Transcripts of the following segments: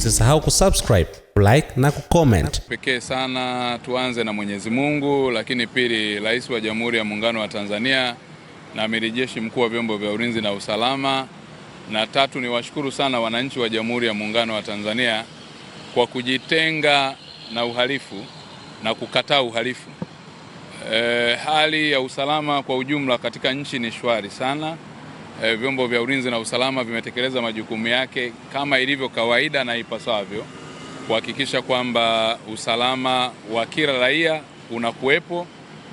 Usisahau kusubscribe, like na kucomment. Pekee sana tuanze na Mwenyezi Mungu, lakini pili Rais wa Jamhuri ya Muungano wa Tanzania na Amiri Jeshi Mkuu wa Vyombo vya Ulinzi na Usalama, na tatu ni washukuru sana wananchi wa Jamhuri ya Muungano wa Tanzania kwa kujitenga na uhalifu na kukataa uhalifu. Hali ya usalama kwa ujumla katika nchi ni shwari sana. Vyombo vya ulinzi na usalama vimetekeleza majukumu yake kama ilivyo kawaida na ipasavyo kuhakikisha kwamba usalama wa kila raia unakuwepo,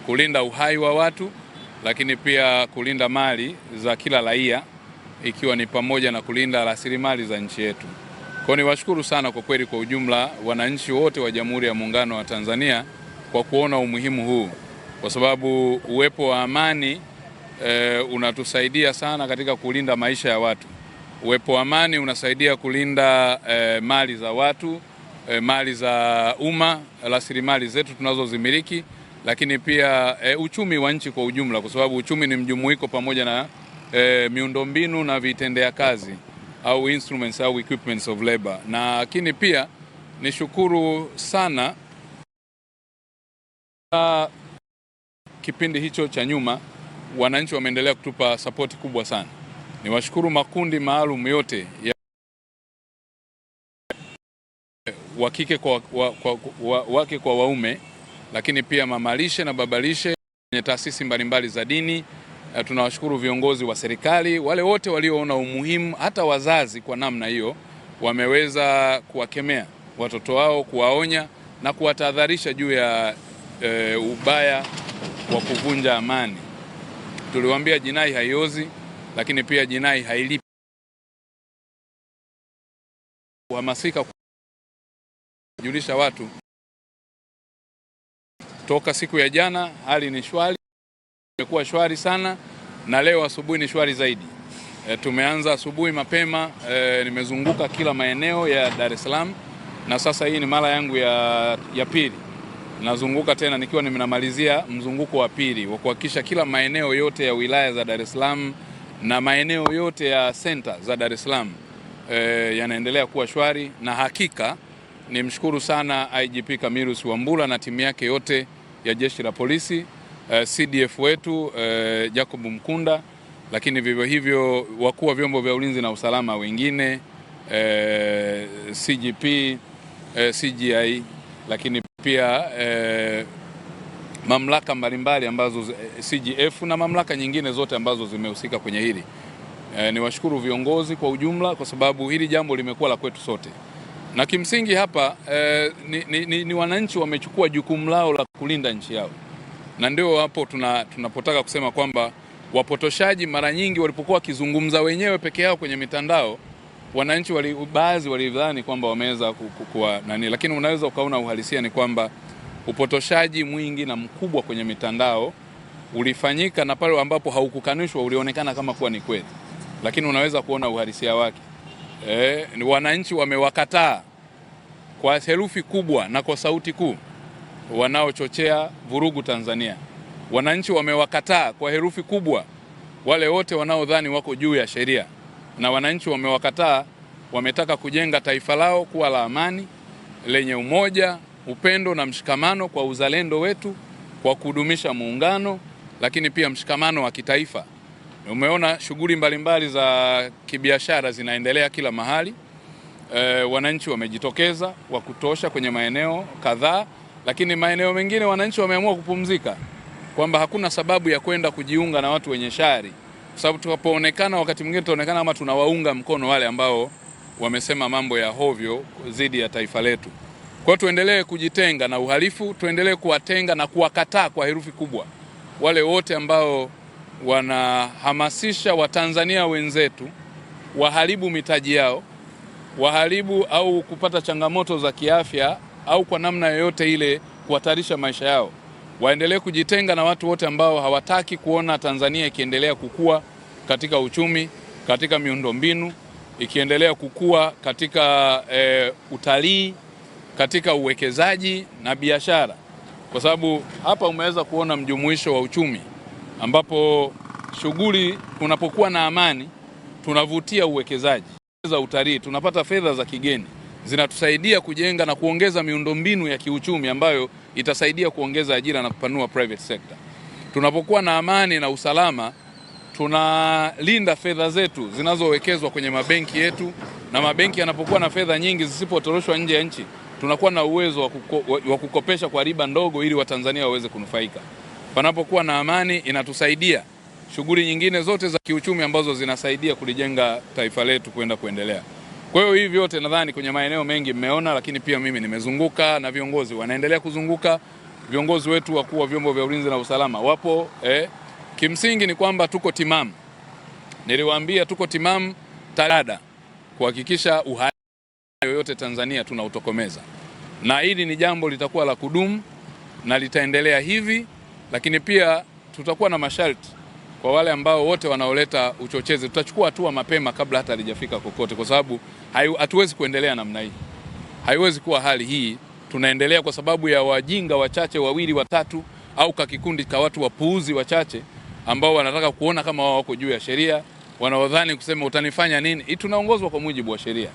kulinda uhai wa watu, lakini pia kulinda mali za kila raia, ikiwa ni pamoja na kulinda rasilimali za nchi yetu. Kwa niwashukuru sana kwa kweli kwa ujumla wananchi wote wa Jamhuri ya Muungano wa Tanzania kwa kuona umuhimu huu, kwa sababu uwepo wa amani unatusaidia sana katika kulinda maisha ya watu. Uwepo wa amani unasaidia kulinda mali za watu, mali za umma, rasilimali zetu tunazozimiliki, lakini pia uchumi wa nchi kwa ujumla, kwa sababu uchumi ni mjumuiko pamoja na miundombinu na vitendea kazi au instruments au equipments of labor. Na lakini pia nishukuru sana kipindi hicho cha nyuma wananchi wameendelea kutupa support kubwa sana. Niwashukuru makundi maalum yote ya wakike wake kwa waume, lakini pia mamalishe na babalishe kwenye taasisi mbalimbali za dini. Tunawashukuru viongozi wa serikali, wale wote walioona umuhimu, hata wazazi kwa namna hiyo wameweza kuwakemea watoto wao, kuwaonya na kuwatahadharisha juu ya ubaya wa kuvunja amani. Tuliwaambia jinai haiozi, lakini pia jinai hailipi. Kuhamasika kujulisha watu. Toka siku ya jana hali ni shwari, imekuwa shwari sana, na leo asubuhi ni shwari zaidi. Tumeanza asubuhi mapema, nimezunguka kila maeneo ya Dar es Salaam, na sasa hii ni mara yangu ya pili. Nazunguka tena nikiwa nimemalizia mzunguko wa pili wa kuhakikisha kila maeneo yote ya wilaya za Dar es Salaam na maeneo yote ya center za Dar es Salaam yanaendelea kuwa shwari. Na hakika nimshukuru sana IGP Camillus Wambura na timu yake yote ya Jeshi la Polisi, CDF wetu Jacob Mkunda, lakini vivyo hivyo wakuu wa vyombo vya ulinzi na usalama wengine, CGP, CGI, lakini pia mamlaka mbalimbali ambazo CGF na mamlaka nyingine zote ambazo zimehusika kwenye hili. Niwashukuru viongozi kwa ujumla, kwa sababu hili jambo limekuwa la kwetu sote, na kimsingi hapa ni wananchi wamechukua jukumu lao la kulinda nchi yao, na ndio hapo tunapotaka kusema kwamba wapotoshaji mara nyingi walipokuwa wakizungumza wenyewe peke yao kwenye mitandao, wananchi baadhi walidhani kwamba wameweza kukua nani, lakini unaweza ukaona uhalisia ni kwamba upotoshaji mwingi na mkubwa kwenye mitandao ulifanyika, na pale ambapo haukukanishwa ulionekana kama kuwa ni kweli, lakini unaweza kuona uhalisia wake. Wananchi wamewakataa kwa herufi kubwa na kwa sauti kuu wanaochochea vurugu Tanzania. Wananchi wamewakataa kwa herufi kubwa wale wote wanaodhani wako juu ya sheria, na wananchi wamewakataa, wametaka kujenga taifa lao kuwa la amani, lenye umoja, upendo na mshikamano kwa uzalendo wetu, kwa kudumisha muungano, lakini pia mshikamano wa kitaifa. Umeona shughuli mbalimbali za kibiashara zinaendelea kila mahali. Wananchi wamejitokeza wa kutosha kwenye maeneo kadhaa, lakini maeneo mengine wananchi wameamua kupumzika, kwamba hakuna sababu ya kwenda kujiunga na watu wenye shari, kwa sababu tunapoonekana wakati mwingine tunaonekana kama tunawaunga mkono wale ambao wamesema mambo ya hovyo dhidi ya taifa letu. Kwa tuendelee kujitenga na uhalifu, tuendelee kuwatenga na kuwakataa kwa herufi kubwa wale wote ambao wanahamasisha Watanzania wenzetu waharibu mitaji yao, waharibu au kupata changamoto za kiafya au kwa namna yoyote ile kuhatarisha maisha yao. Waendelee kujitenga na watu wote ambao hawataki kuona Tanzania ikiendelea kukua katika uchumi, katika miundombinu, ikiendelea kukua katika utalii, katika uwekezaji na biashara. Kwa sababu hapa umeweza kuona mjumuisho wa uchumi, ambapo shughuli kunapokuwa na amani tunavutia uwekezaji za utalii, tunapata fedha za kigeni, zinatusaidia kujenga na kuongeza miundombinu ya kiuchumi ambayo itasaidia kuongeza ajira na kupanua private sector. Tunapokuwa na amani na usalama, tunalinda fedha zetu zinazowekezwa kwenye mabenki yetu, na mabenki yanapokuwa na fedha nyingi zisipotoroshwa nje ya nchi, tunakuwa na uwezo wa kukopesha kwa riba ndogo ili Watanzania waweze kunufaika. Panapokuwa na amani, inatusaidia shughuli nyingine zote za kiuchumi ambazo zinasaidia kulijenga taifa letu kuendelea. Kwa hiyo hivi vyote nadhani kwenye maeneo mengi mmeona, lakini pia mimi nimezunguka na viongozi wanaendelea kuzunguka. Viongozi wetu wakuu wa vyombo vya ulinzi na usalama wapo. Kimsingi ni kwamba tuko timamu. Niliwaambia tuko timamu tarada kuhakikisha uhalifu yoyote Tanzania tunautokomeza, na hili ni jambo litakuwa la kudumu na litaendelea hivi, lakini pia tutakuwa na masharti kwa wale ambao wote wanaoleta uchochezi. Tutachukua hatua mapema kabla hata halijafika kokote, kwa sababu hatuwezi kuendelea namna hii. Haiwezi kuwa hali hii tunaendelea kwa sababu ya wajinga wachache wawili watatu, au kikundi cha watu wapuuzi wachache ambao wanataka kuona kama wao wako juu ya sheria, wanaodhani kusema utanifanya nini. Hii tunaongozwa kwa mujibu wa sheria.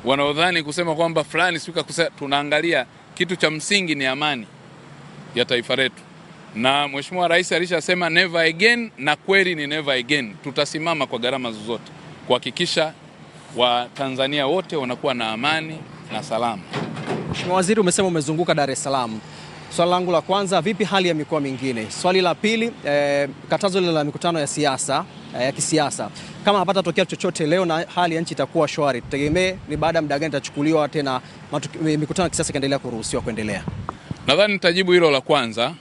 Wanaodhani kusema kwamba fulani sika kusema, tunaangalia kitu cha msingi ni amani ya taifa letu. Na Mheshimiwa Rais alishasema never again, na kweli ni never again. Tutasimama kwa gharama zozote kuhakikisha Watanzania wote wanakuwa na amani na salama. Mheshimiwa Waziri, umesema umezunguka Dar es Salaam. Swali langu la kwanza, vipi hali ya mikoa mingine? Swali la pili, katazo la mikutano ya siasa ya kisiasa, kama hapata tokea chochote leo na hali ya nchi itakuwa shwari, tutegemee ni baada ya muda gani itachukuliwa tena mikutano ya kisiasa kaendelea kuruhusiwa kuendelea? Nadhani nitajibu hilo la kwanza,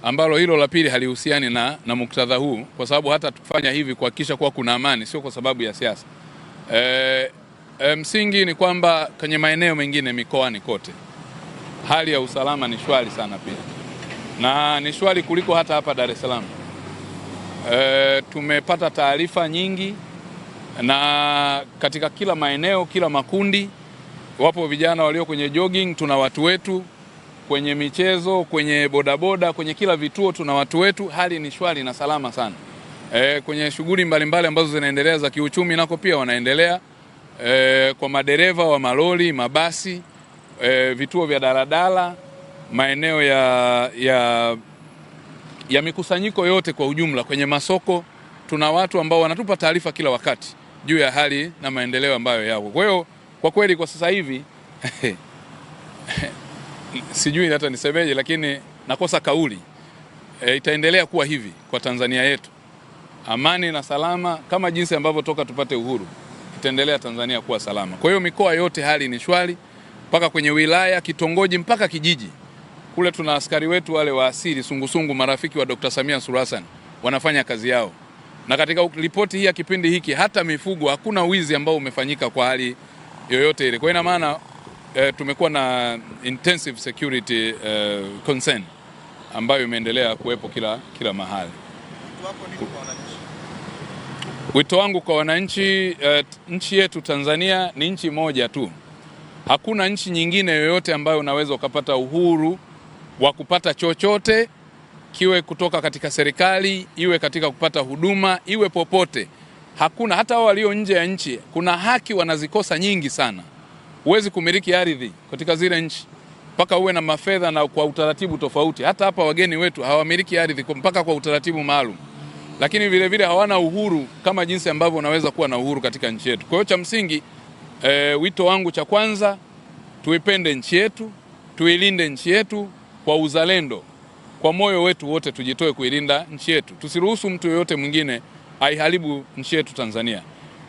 ambalo hilo la pili halihusiani na muktadha huu, kwa sababu hata tukifanya hivi kuhakikisha kuwa kuna amani, sio kwa sababu ya siasa. Msingi ni kwamba kwenye maeneo mengine mikoani kote hali ya usalama ni shwari sana pia, na ni shwari kuliko hata hapa Dar es Salaam. Tumepata taarifa nyingi, na katika kila maeneo, kila makundi, wapo vijana walio kwenye jogging, tuna watu wetu kwenye michezo, kwenye bodaboda, kwenye kila vituo tuna watu wetu. Hali ni shwari na salama sana. Kwenye shughuli mbalimbali ambazo zinaendelea za kiuchumi nako pia wanaendelea. Kwa madereva wa malori, mabasi, vituo vya daladala, maeneo ya mikusanyiko yote kwa ujumla, kwenye masoko tuna watu ambao wanatupa taarifa kila wakati juu ya hali na maendeleo ambayo yako. Kwa hiyo kwa kweli kwa sasa hivi sijui hata nisemeje, lakini nakosa kauli. Itaendelea kuwa hivi kwa Tanzania yetu, amani na salama kama jinsi ambavyo toka tupate uhuru, itaendelea Tanzania kuwa salama. Kwa hiyo mikoa yote hali ni shwari, mpaka kwenye wilaya, kitongoji, mpaka kijiji. Kule tuna askari wetu wale wa asili, sungusungu, marafiki wa Dr. Samia Suluhu Hassan, wanafanya kazi yao. Na katika ripoti hii ya kipindi hiki, hata mifugo hakuna wizi ambao umefanyika kwa hali yoyote ile. Kwa ina maana tumekuwa na intensive security concern ambayo imeendelea kuwepo kila mahali. Wito wangu kwa wananchi, nchi yetu Tanzania ni nchi moja tu. Hakuna nchi nyingine yoyote ambayo unaweza ukapata uhuru wa kupata chochote, kiwe kutoka katika serikali, iwe katika kupata huduma, iwe popote. Hakuna. Hata wao walio nje ya nchi kuna haki wanazikosa nyingi sana. Huwezi kumiliki ardhi katika zile nchi mpaka uwe na mafedha na kwa utaratibu tofauti. Hata hapa wageni wetu hawamiliki ardhi mpaka kwa utaratibu maalum. Lakini vile vile hawana uhuru kama jinsi ambavyo unaweza kuwa na uhuru katika nchi yetu. Kwa hiyo cha msingi, wito wangu cha kwanza, tuipende nchi yetu, tuilinde nchi yetu kwa uzalendo, kwa moyo wetu wote tujitoe kuilinda nchi yetu. Tusiruhusu mtu yoyote mwingine aiharibu nchi yetu Tanzania.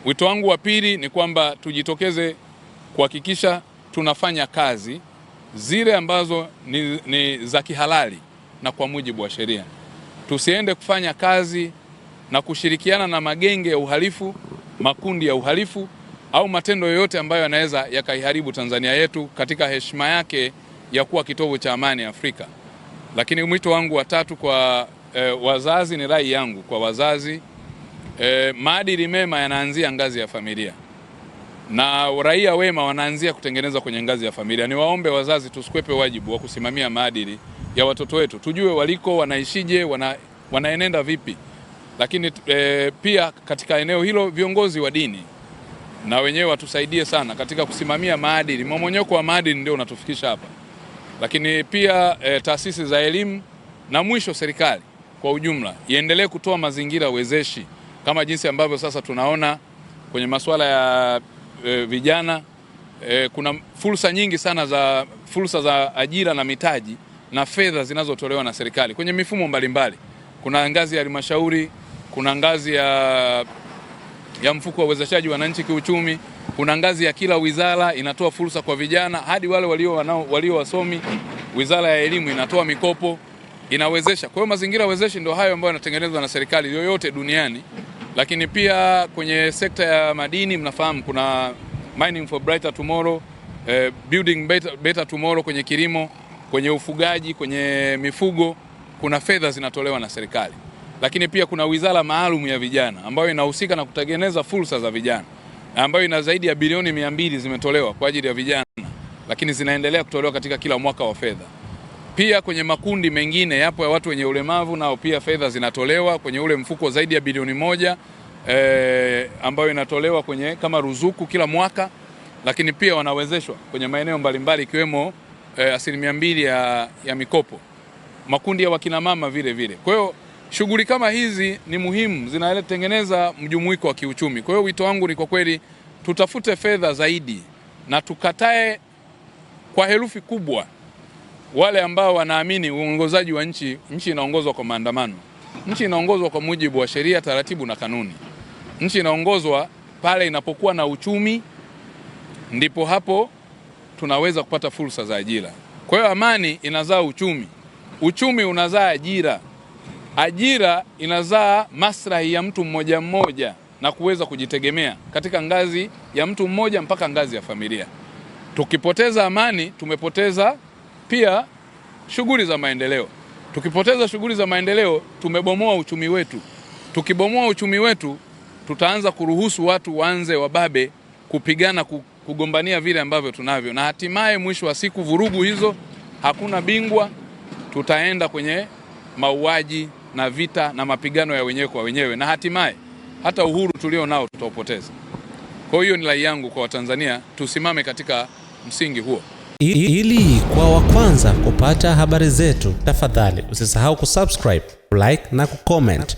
Wito wangu wa pili ni kwamba tujitokeze kuhakikisha tunafanya kazi zile ambazo ni za kihalali na kwa mujibu wa sheria. Tusiende kufanya kazi na kushirikiana na magenge ya uhalifu, makundi ya uhalifu, au matendo yoyote ambayo yanaweza yakaiharibu Tanzania yetu katika heshima yake ya kuwa kitovu cha amani Afrika. Lakini mwito wangu wa tatu kwa wazazi, ni rai yangu kwa wazazi, maadili mema yanaanzia ngazi ya familia, na raia wema wanaanzia kutengeneza kwenye ngazi ya familia. Niwaombe wazazi tusikwepe wajibu wa kusimamia maadili ya watoto wetu. Tujue waliko, wanaishije, wanaenenda vipi. Lakini pia katika eneo hilo viongozi wa dini na wenyewe watusaidie sana katika kusimamia maadili. Mmomonyoko wa maadili ndio unatufikisha hapa, lakini pia taasisi za elimu na mwisho serikali kwa ujumla iendelee kutoa mazingira wezeshi kama jinsi ambavyo sasa tunaona kwenye masuala ya vijana. Kuna fursa nyingi sana za ajira na mitaji na fedha zinazotolewa na serikali kwenye mifumo mbalimbali. Kuna ngazi ya halmashauri, kuna ngazi ya mfuko wa uwezeshaji wananchi kiuchumi, kuna ngazi ya kila wizara inatoa fursa kwa vijana hadi wale walio wasomi. Wizara ya elimu inatoa mikopo, inawezesha. Kwa hiyo mazingira wezeshi ndio hayo ambayo yanatengenezwa na serikali yoyote duniani. Lakini pia kwenye sekta ya madini, mnafahamu kuna Mining for Brighter Tomorrow, Building Better Tomorrow kwenye kilimo, kwenye ufugaji, kwenye mifugo kuna fedha zinatolewa na serikali. Lakini pia kuna wizara maalum ya vijana ambayo inahusika na kutengeneza fursa za vijana, ambayo ina zaidi ya bilioni 200 zimetolewa kwa ajili ya vijana, lakini zinaendelea kutolewa katika kila mwaka wa fedha. Pia kwenye makundi mengine yapo ya watu wenye ulemavu, nao pia fedha zinatolewa kwenye ule mfuko zaidi ya bilioni 1 ambayo inatolewa kwenye kama ruzuku kila mwaka, lakini pia wanawezeshwa kwenye maeneo mbalimbali ikiwemo 2% ya mikopo. Makundi ya wakina mama vile vile. Kwa hiyo shughuli kama hizi ni muhimu, zinatengeneza mjumuiko wa kiuchumi. Kwa hiyo wito wangu ni kwa kweli tutafute fedha zaidi na tukatae kwa herufi kubwa wale ambao wanaamini uongozaji wa nchi inaongozwa kwa maandamano. Nchi inaongozwa kwa mujibu wa sheria, taratibu na kanuni. Nchi inaongozwa pale inapokuwa na uchumi, ndipo hapo tunaweza kupata fursa za ajira. Kwa hiyo amani inazaa uchumi, uchumi unazaa ajira, ajira inazaa maslahi ya mtu mmoja mmoja na kuweza kujitegemea katika ngazi ya mtu mmoja mpaka ngazi ya familia. Tukipoteza amani, tumepoteza pia shughuli za maendeleo. Tukipoteza shughuli za maendeleo, tumebomoa uchumi wetu. Tukibomoa uchumi wetu, tutaanza kuruhusu watu waanze wababe kupigana, kugombania vile ambavyo tunavyo, na hatimaye mwisho wa siku vurugu hizo, hakuna bingwa, tutaenda kwenye mauaji na vita na mapigano ya wenyewe kwa wenyewe, na hatimaye hata uhuru tulio nao tutaupoteza. Kwa hiyo ni rai yangu kwa Watanzania, tusimame katika msingi huo. Ili kwa wa kwanza kupata habari zetu, tafadhali usisahau kusubscribe, like na kucomment.